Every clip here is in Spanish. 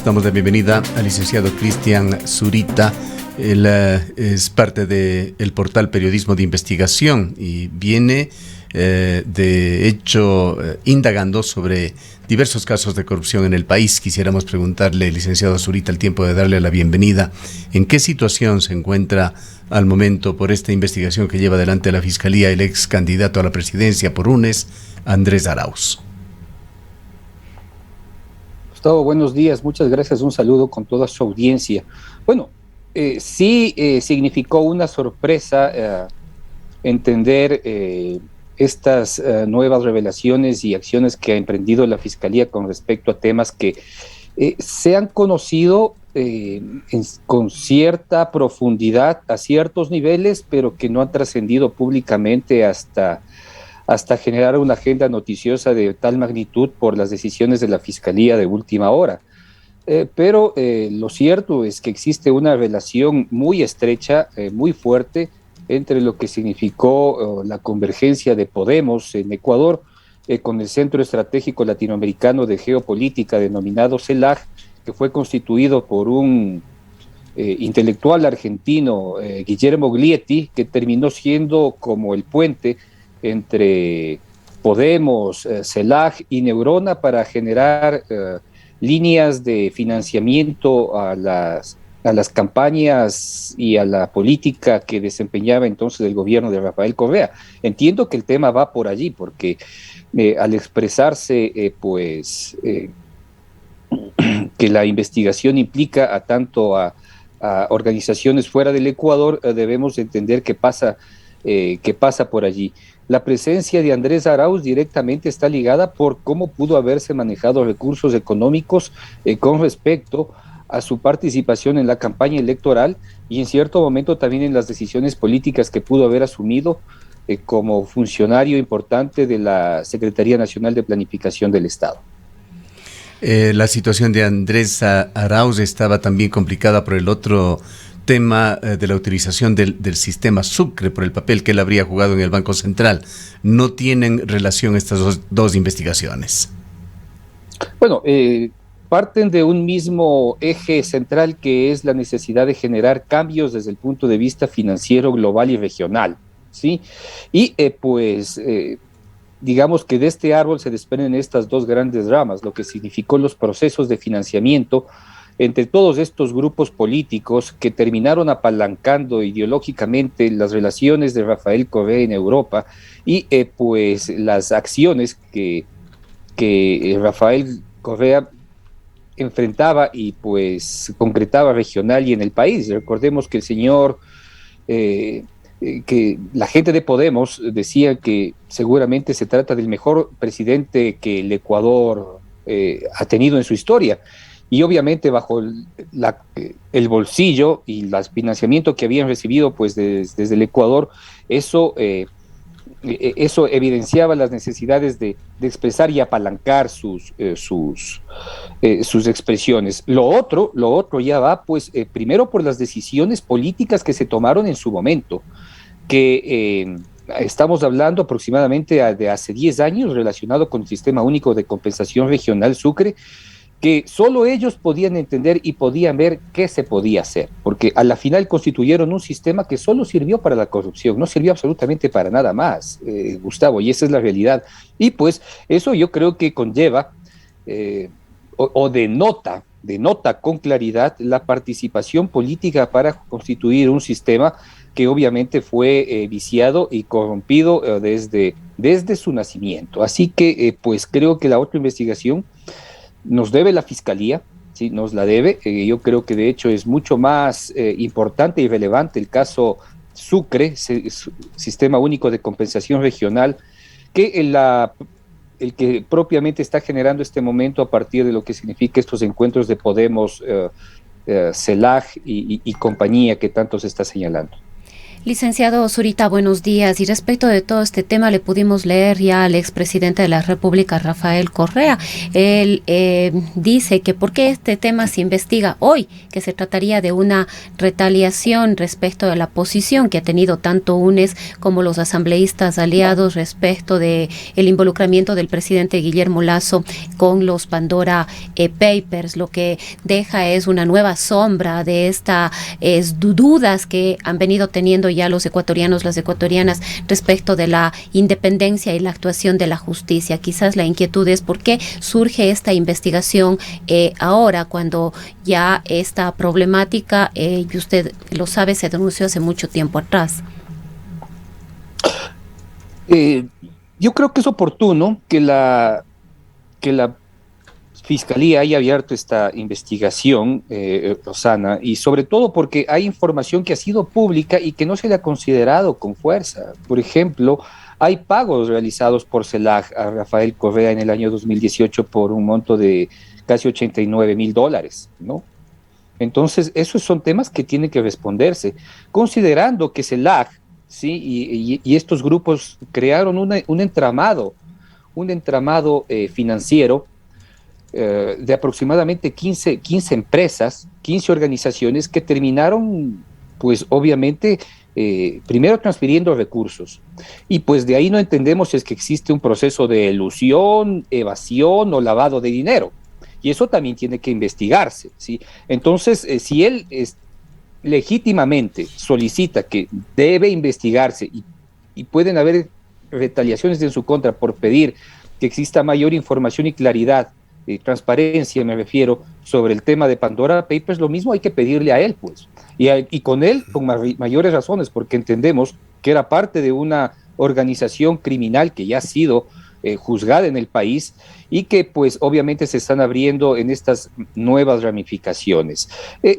Damos la bienvenida al licenciado Cristian Zurita. Él es parte del portal Periodismo de Investigación y viene, de hecho, indagando sobre diversos casos de corrupción en el país. Quisiéramos preguntarle, licenciado Zurita, al tiempo de darle la bienvenida, ¿en qué situación se encuentra al momento por esta investigación que lleva adelante la Fiscalía el ex candidato a la presidencia por UNES, Andrés Arauz? Gustavo, buenos días, muchas gracias, un saludo con toda su audiencia. Bueno, sí significó una sorpresa entender estas nuevas revelaciones y acciones que ha emprendido la Fiscalía con respecto a temas que se han conocido con cierta profundidad a ciertos niveles, pero que no han trascendido públicamente hasta generar una agenda noticiosa de tal magnitud por las decisiones de la Fiscalía de última hora. Pero lo cierto es que existe una relación muy estrecha, muy fuerte, entre lo que significó la convergencia de Podemos en Ecuador con el Centro Estratégico Latinoamericano de Geopolítica, denominado CELAG, que fue constituido por un intelectual argentino, Guillermo Glietti, que terminó siendo como el puente entre Podemos, CELAG y Neurona para generar líneas de financiamiento a las campañas y a la política que desempeñaba entonces el gobierno de Rafael Correa. Entiendo que el tema va por allí, porque al expresarse, que la investigación implica a organizaciones fuera del Ecuador, debemos entender que pasa por allí. La presencia de Andrés Arauz directamente está ligada por cómo pudo haberse manejado recursos económicos con respecto a su participación en la campaña electoral y en cierto momento también en las decisiones políticas que pudo haber asumido como funcionario importante de la Secretaría Nacional de Planificación del Estado. La situación de Andrés Arauz estaba también complicada por el otro tema de la utilización del sistema Sucre, por el papel que él habría jugado en el Banco Central. ¿No tienen relación estas dos investigaciones? Bueno, parten de un mismo eje central, que es la necesidad de generar cambios desde el punto de vista financiero global y regional, ¿sí? Y digamos que de este árbol se desprenden estas dos grandes ramas, lo que significó los procesos de financiamiento entre todos estos grupos políticos que terminaron apalancando ideológicamente las relaciones de Rafael Correa en Europa y las acciones que Rafael Correa enfrentaba y concretaba regional y en el país. Recordemos que el señor, que la gente de Podemos decía que seguramente se trata del mejor presidente que el Ecuador ha tenido en su historia. Y obviamente bajo el bolsillo y el financiamiento que habían recibido desde el Ecuador, eso evidenciaba las necesidades de expresar y apalancar sus expresiones. Lo otro ya va, primero por las decisiones políticas que se tomaron en su momento, que estamos hablando aproximadamente de hace 10 años, relacionado con el Sistema Único de Compensación Regional Sucre, que solo ellos podían entender y podían ver qué se podía hacer, porque a la final constituyeron un sistema que solo sirvió para la corrupción, no sirvió absolutamente para nada más, Gustavo, y esa es la realidad. Y eso yo creo que conlleva o denota con claridad la participación política para constituir un sistema que obviamente fue viciado y corrompido desde su nacimiento. Así que creo que la otra investigación nos debe la Fiscalía, ¿sí? Nos la debe. Yo creo que de hecho es mucho más importante y relevante el caso Sucre, Sistema Único de Compensación Regional, que el que propiamente está generando este momento a partir de lo que significa estos encuentros de Podemos, CELAG y compañía que tanto se está señalando. Licenciado Zurita, buenos días. Y respecto de todo este tema, le pudimos leer ya al expresidente de la República, Rafael Correa. Él dice que por qué este tema se investiga hoy, que se trataría de una retaliación respecto de la posición que ha tenido tanto UNES como los asambleístas aliados respecto de el involucramiento del presidente Guillermo Lasso con los Pandora Papers. Lo que deja es una nueva sombra de estas dudas que han venido teniendo ya los ecuatorianos, las ecuatorianas, respecto de la independencia y la actuación de la justicia. Quizás la inquietud es por qué surge esta investigación ahora, cuando ya esta problemática, y usted lo sabe, se denunció hace mucho tiempo atrás. Yo creo que es oportuno que la Fiscalía haya abierto esta investigación, Rosana, y sobre todo porque hay información que ha sido pública y que no se le ha considerado con fuerza. Por ejemplo, hay pagos realizados por CELAC a Rafael Correa en el año 2018 por un monto de casi $89,000, ¿no? Entonces, esos son temas que tienen que responderse, considerando que CELAC, ¿sí? y estos grupos crearon un entramado financiero de aproximadamente 15 empresas, 15 organizaciones que terminaron, pues obviamente, primero transfiriendo recursos. Y pues de ahí no entendemos si es que existe un proceso de elusión, evasión o lavado de dinero. Y eso también tiene que investigarse, ¿sí? Entonces, si él legítimamente solicita que debe investigarse y pueden haber retaliaciones en su contra por pedir que exista mayor información y claridad, transparencia, me refiero, sobre el tema de Pandora Papers, lo mismo hay que pedirle a él, pues, y con él con mayores razones, porque entendemos que era parte de una organización criminal que ya ha sido juzgada en el país y que pues obviamente se están abriendo en estas nuevas ramificaciones.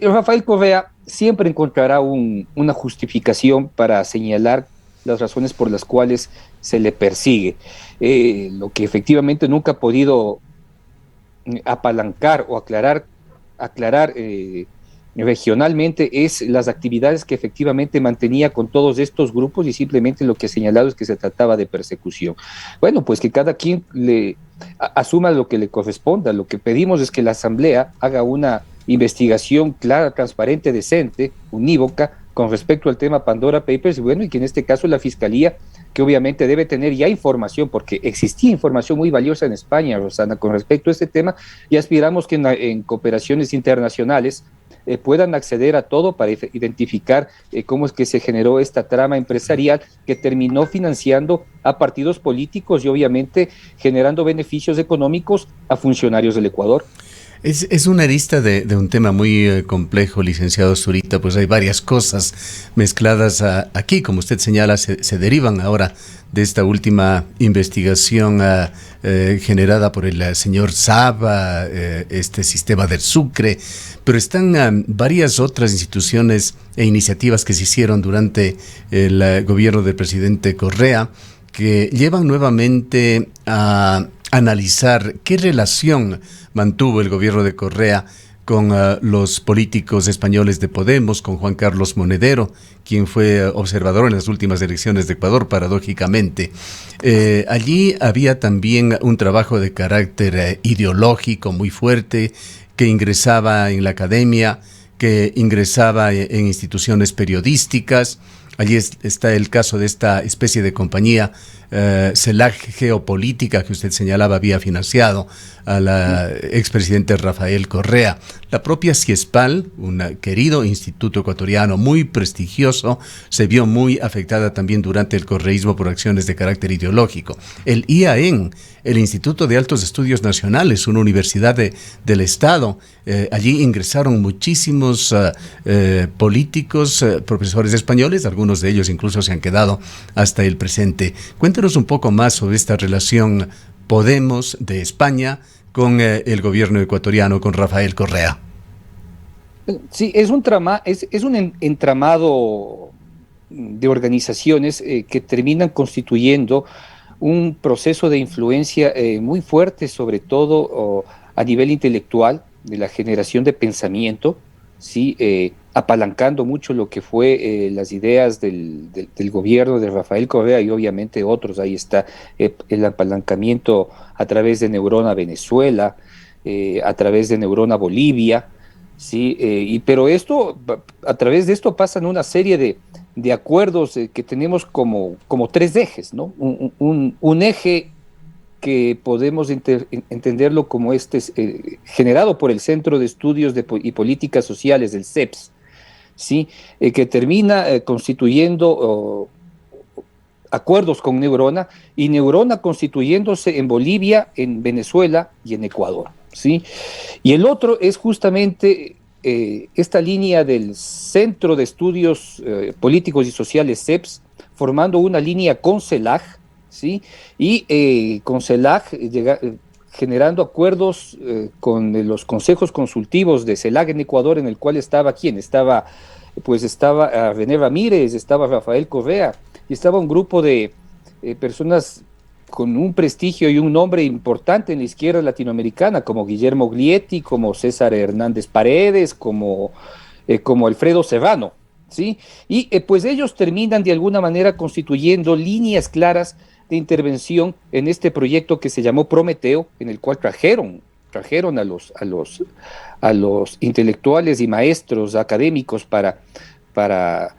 Rafael Correa siempre encontrará una justificación para señalar las razones por las cuales se le persigue. Lo que efectivamente nunca ha podido apalancar o aclarar regionalmente es las actividades que efectivamente mantenía con todos estos grupos, y simplemente lo que he señalado es que se trataba de persecución. Bueno, pues que cada quien asuma lo que le corresponda. Lo que pedimos es que la Asamblea haga una investigación clara, transparente, decente, unívoca, con respecto al tema Pandora Papers, bueno, y que en este caso la Fiscalía, que obviamente debe tener ya información, porque existía información muy valiosa en España, Rosana, con respecto a este tema, y aspiramos que en cooperaciones internacionales puedan acceder a todo para identificar cómo es que se generó esta trama empresarial que terminó financiando a partidos políticos y obviamente generando beneficios económicos a funcionarios del Ecuador. Es una arista de un tema muy complejo, licenciado Zurita, pues hay varias cosas mezcladas aquí, como usted señala, se derivan ahora de esta última investigación generada por el señor Saba, este sistema del Sucre, pero están varias otras instituciones e iniciativas que se hicieron durante el gobierno del presidente Correa, que llevan nuevamente a analizar qué relación mantuvo el gobierno de Correa con los políticos españoles de Podemos, con Juan Carlos Monedero, quien fue observador en las últimas elecciones de Ecuador, paradójicamente. Allí había también un trabajo de carácter ideológico muy fuerte, que ingresaba en la academia, que ingresaba en instituciones periodísticas. Allí está el caso de esta especie de compañía CELAC Geopolítica que usted señalaba había financiado al expresidente Rafael Correa. La propia CIESPAL, un querido instituto ecuatoriano muy prestigioso, se vio muy afectada también durante el correísmo por acciones de carácter ideológico. El IAEN, el Instituto de Altos Estudios Nacionales, una universidad del Estado, allí ingresaron muchísimos políticos, profesores españoles, algunos de ellos incluso se han quedado hasta el presente. Cuéntanos un poco más sobre esta relación Podemos de España con el gobierno ecuatoriano, con Rafael Correa. Sí, es un entramado de organizaciones que terminan constituyendo un proceso de influencia muy fuerte, sobre todo a nivel intelectual, de la generación de pensamiento, ¿sí? apalancando mucho lo que fue las ideas del gobierno de Rafael Correa y obviamente otros. Ahí está el apalancamiento a través de Neurona Venezuela, a través de Neurona Bolivia, ¿sí? Pero esto, a través de esto pasan una serie de acuerdos que tenemos como tres ejes, ¿no? Un eje que podemos entenderlo como generado por el Centro de Estudios y Políticas Sociales, del CEPS, ¿sí? Que termina constituyendo acuerdos con Neurona, y Neurona constituyéndose en Bolivia, en Venezuela y en Ecuador, ¿sí? Y el otro es justamente esta línea del Centro de Estudios Políticos y Sociales, CEPS, formando una línea con CELAC, ¿sí? Y con CELAC generando acuerdos con los consejos consultivos de CELAC en Ecuador, en el cual estaba René Ramírez, estaba Rafael Correa, y estaba un grupo de personas con un prestigio y un nombre importante en la izquierda latinoamericana, como Guillermo Glietti, como César Hernández Paredes, como Alfredo Serrano, ¿sí? Y pues ellos terminan de alguna manera constituyendo líneas claras de intervención en este proyecto que se llamó Prometeo, en el cual trajeron a los intelectuales y maestros académicos para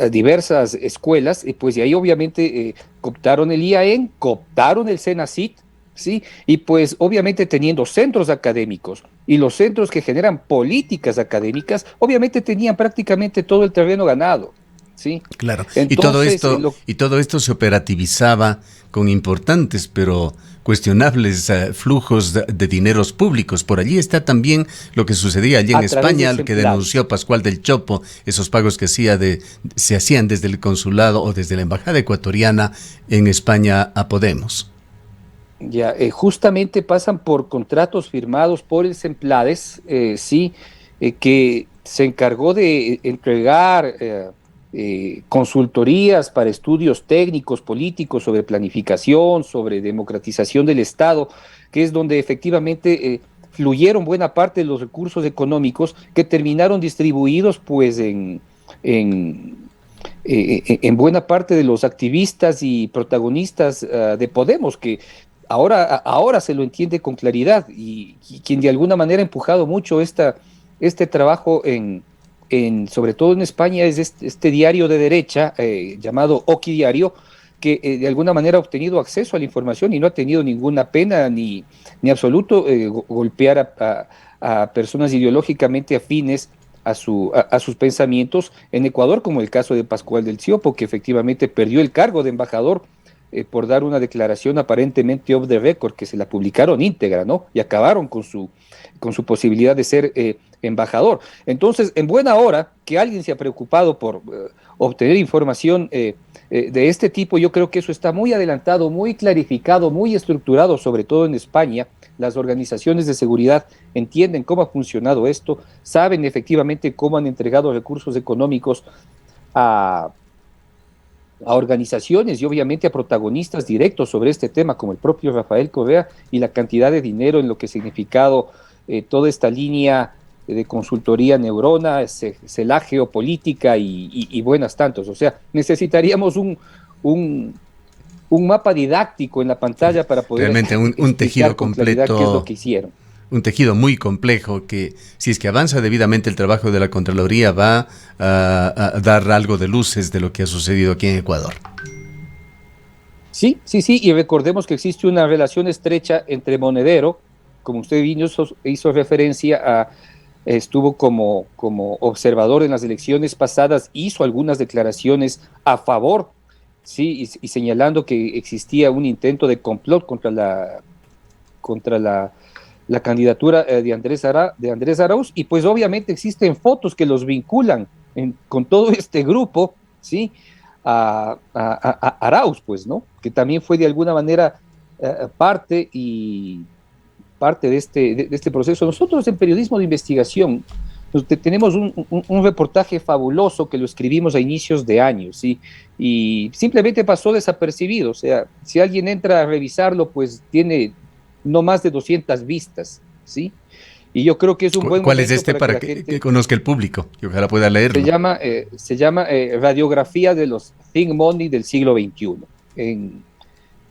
diversas escuelas, y pues de ahí obviamente cooptaron el IAEN, cooptaron el CENACYT, ¿sí? Y pues obviamente teniendo centros académicos y los centros que generan políticas académicas, obviamente tenían prácticamente todo el terreno ganado, ¿sí? Claro, Entonces, y todo esto se operativizaba con importantes pero cuestionables flujos de dineros públicos. Por allí está también lo que sucedía allí en España, al que denunció Pascual del Chopo, esos pagos que se hacían desde el consulado o desde la embajada ecuatoriana en España a Podemos. Ya, justamente pasan por contratos firmados por el Semplades, sí, que se encargó de entregar consultorías para estudios técnicos, políticos, sobre planificación, sobre democratización del Estado, que es donde efectivamente fluyeron buena parte de los recursos económicos que terminaron distribuidos pues en buena parte de los activistas y protagonistas de Podemos, que ahora se lo entiende con claridad, y quien de alguna manera ha empujado mucho este trabajo sobre todo en España, es este diario de derecha llamado Oki Diario, que de alguna manera ha obtenido acceso a la información y no ha tenido ninguna pena ni absoluto golpear a personas ideológicamente afines a sus pensamientos en Ecuador, como el caso de Pascual del Ciopo, que efectivamente perdió el cargo de embajador por dar una declaración aparentemente off the record, que se la publicaron íntegra, ¿no? Y acabaron con su posibilidad de ser embajador. Entonces, en buena hora que alguien se ha preocupado por obtener información de este tipo, yo creo que eso está muy adelantado, muy clarificado, muy estructurado, sobre todo en España. Las organizaciones de seguridad entienden cómo ha funcionado esto, saben efectivamente cómo han entregado recursos económicos a organizaciones y obviamente a protagonistas directos sobre este tema, como el propio Rafael Correa, y la cantidad de dinero en lo que ha significado toda esta línea de consultoría Neurona, CELAC Geopolítica y buenas tantos. O sea, necesitaríamos un mapa didáctico en la pantalla para poder realmente un tejido completo, qué es lo que hicieron. Un tejido muy complejo que, si es que avanza debidamente el trabajo de la Contraloría, va a dar algo de luces de lo que ha sucedido aquí en Ecuador. Sí, y recordemos que existe una relación estrecha entre Monedero, como usted hizo referencia estuvo como observador en las elecciones pasadas, hizo algunas declaraciones a favor, sí, y señalando que existía un intento de complot contra la candidatura de Andrés Arauz, y pues obviamente existen fotos que los vinculan con todo este grupo, ¿sí? A Arauz, pues, ¿no? Que también fue de alguna manera parte de este proceso. Nosotros en periodismo de investigación tenemos un reportaje fabuloso que lo escribimos a inicios de años, ¿sí? Y simplemente pasó desapercibido. O sea, si alguien entra a revisarlo, pues tiene no más de 200 vistas, ¿sí? Y yo creo que es un buen ¿Cuál es momento para que conozca el público y ojalá pueda leerlo? Se llama Radiografía de los Think Money del siglo XXI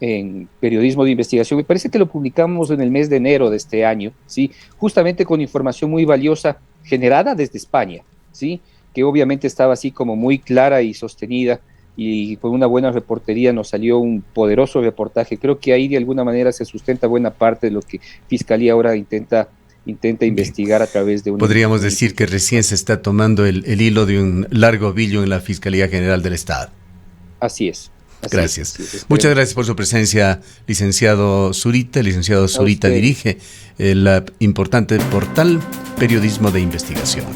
en periodismo de investigación. Me parece que lo publicamos en el mes de enero de este año, ¿sí? Justamente con información muy valiosa generada desde España, ¿sí? Que obviamente estaba así como muy clara y sostenida, y con una buena reportería nos salió un poderoso reportaje. Creo que ahí de alguna manera se sustenta buena parte de lo que Fiscalía ahora intenta investigar a través de un... Podríamos decir que recién se está tomando el hilo de un largo ovillo en la Fiscalía General del Estado. Así es. Gracias. Muchas gracias por su presencia, licenciado Zurita. El licenciado Zurita dirige el importante portal Periodismo de Investigación.